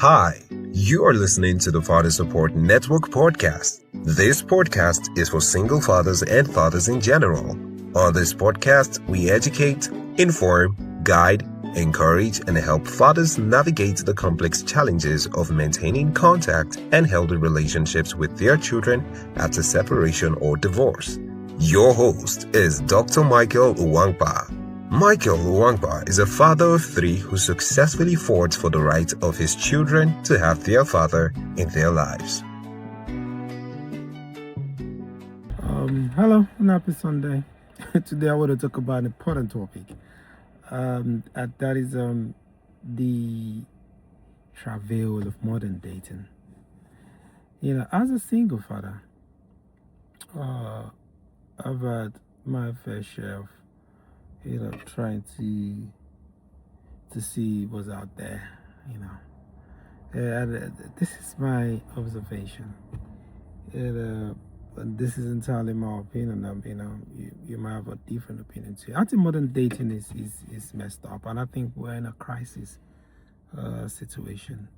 Hi, you are listening to the Father Support Network podcast. This podcast is for single fathers and fathers in general. On this podcast, we educate, inform, guide, encourage, and help fathers navigate the complex challenges of maintaining contact and healthy relationships with their children after separation or divorce. Your host is Dr. Michael Nwankpa. Michael Nwankpa is a father of three who successfully fought for the right of his children to have their father in their lives. Hello, and happy Sunday. Today I want to talk about an important topic. That is the travail of modern dating. You know, as a single father, I've had my fair share of trying to see what's out there, this is my observation. And this is entirely my opinion. You might have a different opinion too. I think modern dating is messed up, and I think we're in a crisis situation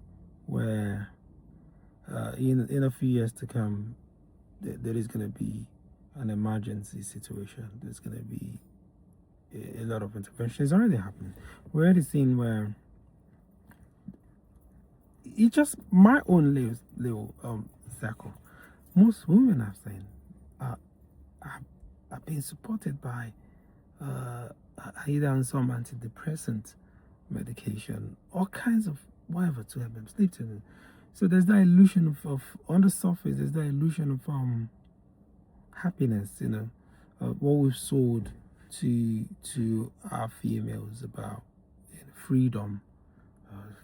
where in a few years to come, there is going to be an emergency situation. There's going to be a lot of intervention. It's already happening. We're already seeing where it's just my own little circle. Most women I've seen are being supported by either on some antidepressant medication, all kinds of whatever to help them sleep to them. So there's that illusion of on the surface. There's that illusion of happiness. What we've sold to our females about freedom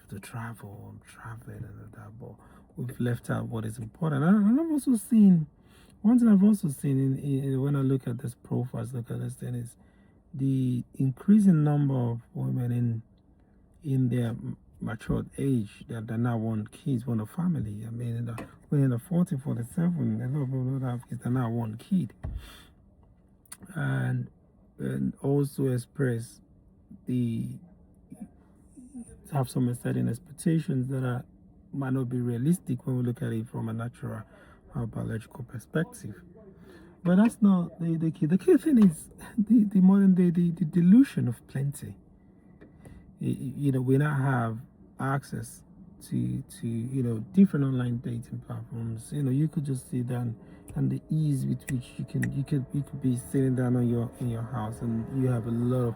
to travel and traveling and that, but we've left out what is important. And I've also seen one thing I've also seen in when I look at this profiles, look at this thing, is the increasing number of women in their matured age that now want kids, want a family. I mean, when in the 40, 47, a lot of people don't have kids, they now want kid. And also express have some certain expectations that might not be realistic when we look at it from a natural biological perspective. But that's not the key. The key thing is the modern day, the delusion of plenty. We now have access to different online dating platforms. You could just see that. And the ease with which you could be sitting down in your house, and you have a lot of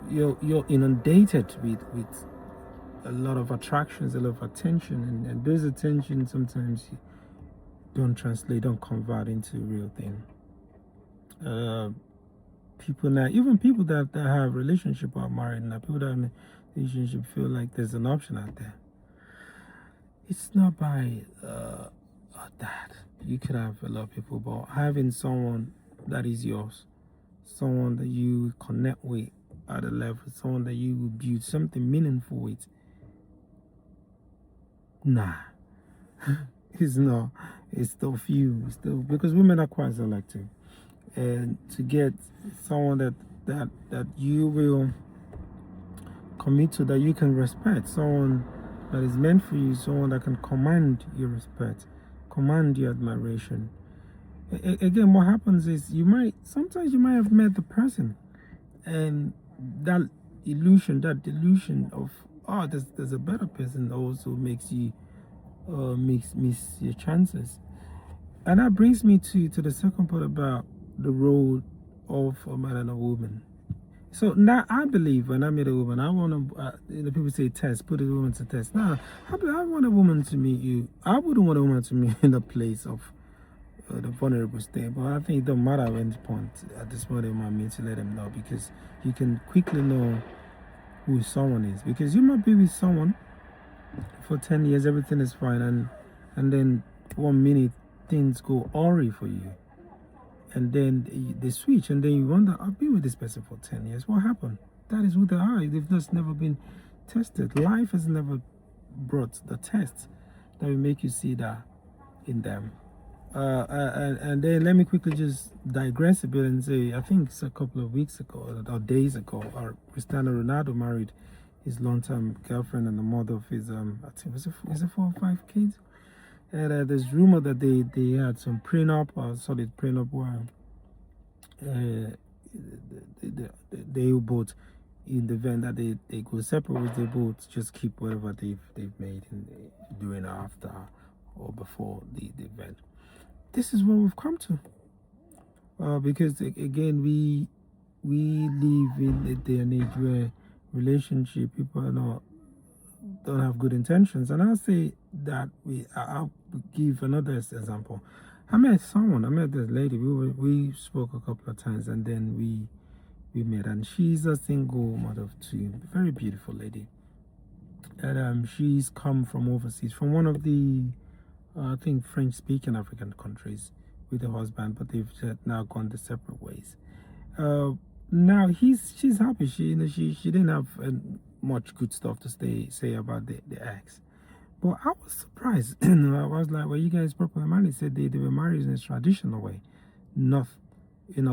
you're inundated with a lot of attractions, a lot of attention, and those attention sometimes don't convert into a real thing. People now, even people that have relationship or married now, people that are in a relationship feel like there's an option out there. It's not by that. You could have a lot of people, but having someone that is yours, someone that you connect with at a level, someone that you will build something meaningful with, it's not. It's still few. Because women are quite selective, and to get someone that you will commit to, that you can respect, someone that is meant for you, someone that can command your respect, command your admiration. Again, what happens is sometimes you might have met the person, and that delusion of there's a better person also makes you miss your chances. And that brings me to the second part about the role of a man and a woman. So now I believe when I meet a woman, I want to, people say test, put a woman to test. Now, I want a woman to meet you. I wouldn't want a woman to meet in the place of the vulnerable state, but I think it don't matter at any point. At this point, it might mean to let them know, because you can quickly know who someone is. Because you might be with someone for 10 years, everything is fine, and then 1 minute things go awry for you. And then they switch, and then you wonder, I've been with this person for 10 years. What happened? That is who they are. They've just never been tested. Life has never brought the test that will make you see that in them. And then let me quickly just digress a bit and say, I think it's a couple of weeks ago or days ago, Cristiano Ronaldo married his long-term girlfriend and the mother of his I think was it 4 or 5 kids. And there's rumor that they had some prenup or solid prenup where they both, in the event that they go separate ways, they both just keep whatever they've made during or after or before the event. This is what we've come to. Because again, we live in a day and age where relationship people don't have good intentions, and I'll say that I'll give another example. I met this lady. We spoke a couple of times, and then we met, and she's a single mother of two, very beautiful lady, and she's come from overseas, from one of the I think French-speaking African countries, with her husband, but they've now gone their separate ways. Now she's happy. She didn't have much good stuff to say about the ex, but I was surprised. I was like, "Well, you guys properly married?" They said they were married in a traditional way, not in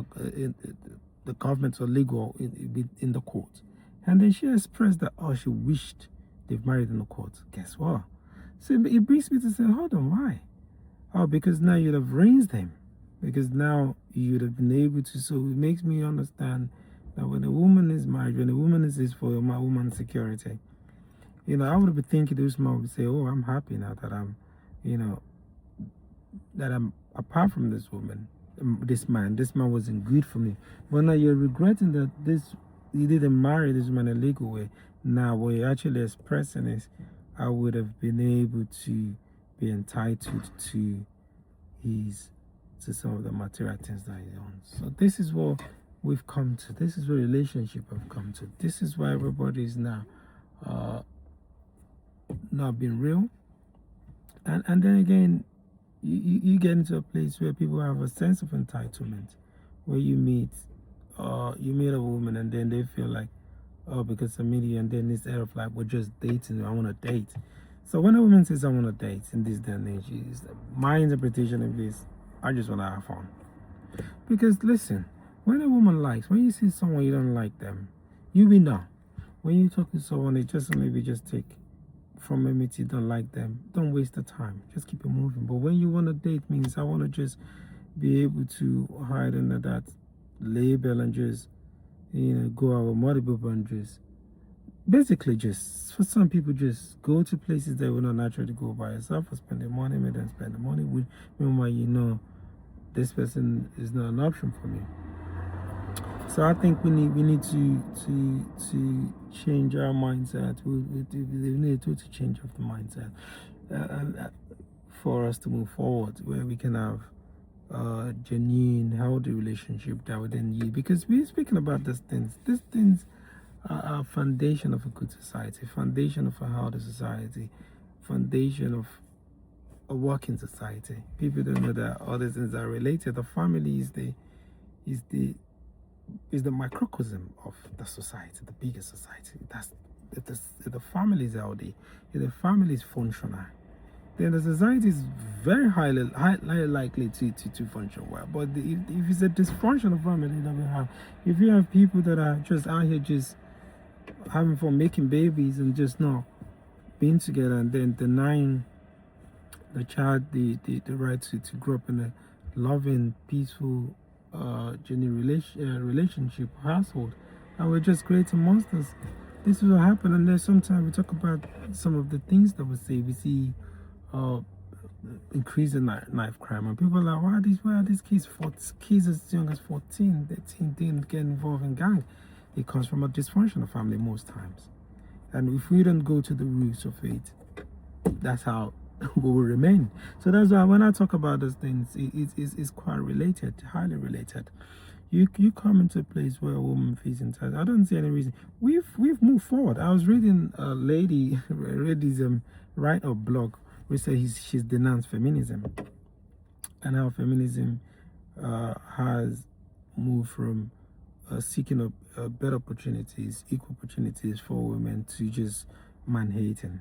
the government or legal in the court. And then she expressed that she wished they've married in the court. Guess what? So it brings me to say, hold on, why? Because now you'd have raised them. Because now you'd have been able to. So it makes me understand that when a woman is married, when a woman is for my woman's security, I would be thinking this man would say, oh, I'm happy now that I'm apart from this woman, this man wasn't good for me. But now you're regretting that you didn't marry this man a legal way. Now what you're actually expressing is, I would have been able to be entitled to some of the material things that he owns. So this is what we've come to. This is what relationship have come to. This is why everybody is now not being real. And then again, you get into a place where people have a sense of entitlement, where you meet a woman and then they feel like, because I'm media, and then instead of like, we're just dating, I want to date. So when a woman says I want to date in this day and age, my interpretation of this, I just want to have fun. Because listen, when a woman when you see someone you don't like them, you will know. When you talk to someone, they just maybe just take from enmity, don't like them, don't waste the time, just keep it moving. But when you want to date, means I want to just be able to hide under that label and just go out with multiple boundaries. Basically, just for some people, just go to places that will not naturally go by yourself, or spend the money, make them spend the money with. Meanwhile, this person is not an option for me. So I think we need to change our mindset. We need to change of the mindset for us to move forward, where we can have genuine, healthy relationship that within you. Because we're speaking about these things. These things are a foundation of a good society, foundation of a healthy society, foundation of a working society. People don't know that all these things are related. The family is the microcosm of the society, the bigger society. If the family is healthy, if the family is functional, then the society is very highly likely to function well. But if it's a dysfunctional family that we have, if you have people that are just out here just having fun, making babies, and just not being together, and then denying the child the right to grow up in a loving, peaceful, genuine relationship, household, and we're just creating monsters. This is what happened. And then sometimes we talk about some of the things that we see increase in knife crime, and people are like, why are these kids as young as 14, 13 didn't get involved in gang? It comes from a dysfunctional family most times, and if we don't go to the roots of it, that's how we will remain. So that's why when I talk about those things, it's quite related, highly related. You come into a place where a woman feels entitled. I don't see any reason. We've moved forward. I was reading a lady write a blog which says she's denounced feminism, and how feminism has moved from seeking better opportunities, equal opportunities for women, to just man hating.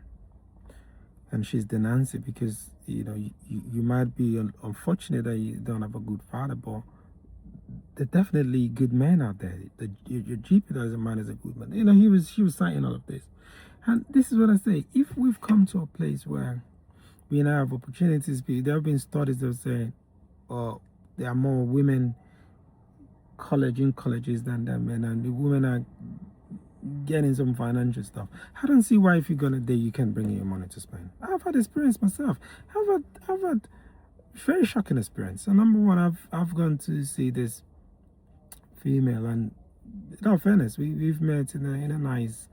And she's denounced it because you might be unfortunate that you don't have a good father, but there are definitely good men out there. Your GP doesn't man is a good man. You know, he was citing all of this, and this is what I say. If we've come to a place where we now have opportunities, there have been studies that say, oh, there are more women in colleges than men, and the women are getting some financial stuff. I don't see why if you're gonna date you can bring in your money to spend. I've had experience myself. I've had very shocking experience. So number one, I've gone to see this female, and in all fairness, we've met in a nice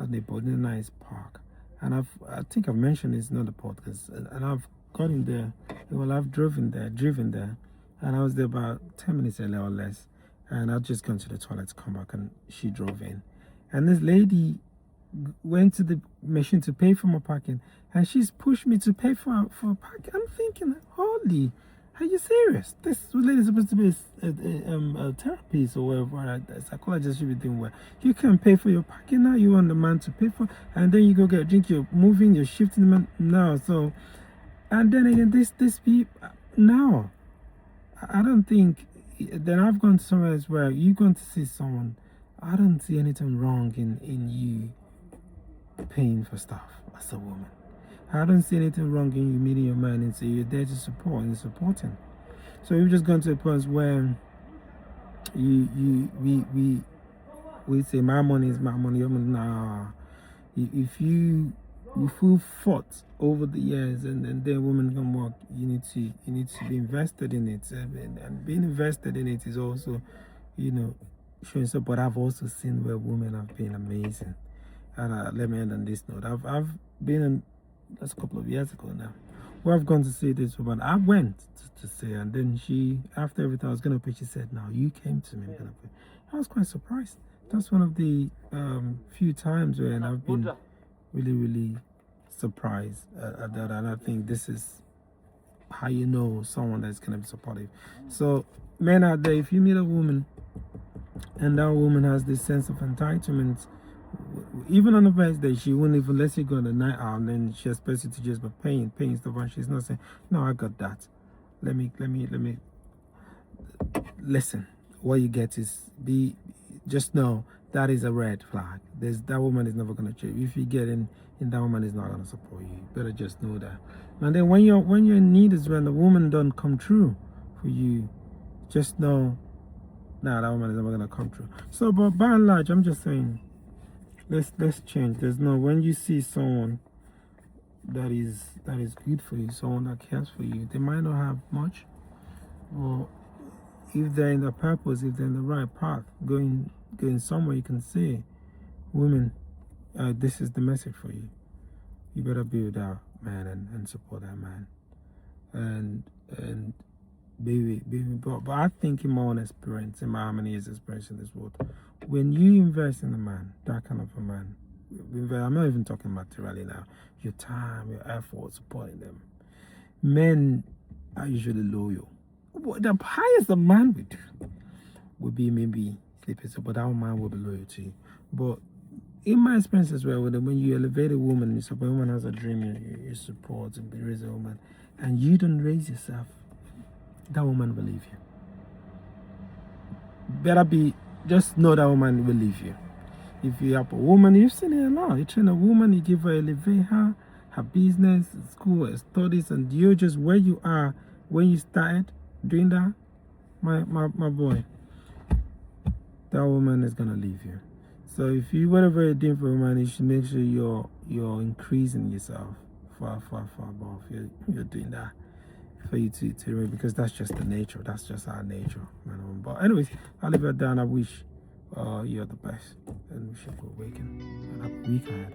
neighborhood, in a nice park, and I think I've mentioned this in other podcasts, and I've gone in there. Well, I've driven there, and I was there about 10 minutes earlier or less, and I'd just gone to the toilet to come back, and she drove in, and this lady went to the machine to pay for my parking, and she's pushed me to pay for parking. I'm thinking, holy, are you serious? This lady is supposed to be a therapist or whatever, a psychologist should be doing. Well, you can pay for your parking now, you want the man to pay for, and then you go get a drink, you're moving, you're shifting the man now. So, and then again, this people, now, I don't think, then I've gone somewhere as well, you're going to see someone, I don't see anything wrong in you paying for stuff as a woman. I don't see anything wrong in you meeting your man and say you're there to support and supporting. So we've just gone to a point where we say my money is my money, your money. Nah, if you fought over the years and then women can work, you need to be invested in it, and being invested in it is also, you know, showing support. I've also seen where women have been amazing. And let me end on this note. I've been in, that's a couple of years ago now, where I've gone to see this woman. I went to see her, and then she, after everything I was going to pay, she said, "Now you came to me, I'm going to pay." I was quite surprised. That's one of the few times where I've been really surprised at that, and I think this is how you know someone that's going to be supportive. So men out there, if you meet a woman and that woman has this sense of entitlement, even on the first day, she wouldn't even let you go on the night out, and then she expects you to just be paying stuff, and she's not saying, "No, I got that. Let me listen." What you get is just know that is a red flag. That woman is never gonna change. If you get in that woman is not gonna support you. You better just know that. And then when you're in need is when the woman don't come true for you, just know, nah, that woman is never gonna come true. So, but by and large, I'm just saying, let's change. There's no, when you see someone that is good for you, someone that cares for you, they might not have much, or if they're in the purpose, if they're in the right path, going somewhere, you can say, women, this is the message for you. You better be with that man and support that man. And baby, but I think in my own experience, in my how many years experience in this world, when you invest in a man, that kind of a man, I'm not even talking materially now, your time, your effort, supporting them, men are usually loyal. The highest a man would be maybe sleeping, but that man will be loyal to you. But in my experience as well, when you elevate a woman, you support a woman has a dream, you support and raise a woman, and you don't raise yourself, that woman will leave you. Just know that woman will leave you. If you have a woman, you've seen it a lot. You train a woman, you give her, elevate her business, school, her studies, and you're just where you are when you started doing that, my boy, that woman is gonna leave you. So if you, whatever you're doing for a woman, you should make sure you're increasing yourself far above. You're doing that for you to, because that's just the nature. That's just our nature, man. But anyways, I'll leave it down. I wish you're the best, and wish you a good weekend and a week ahead.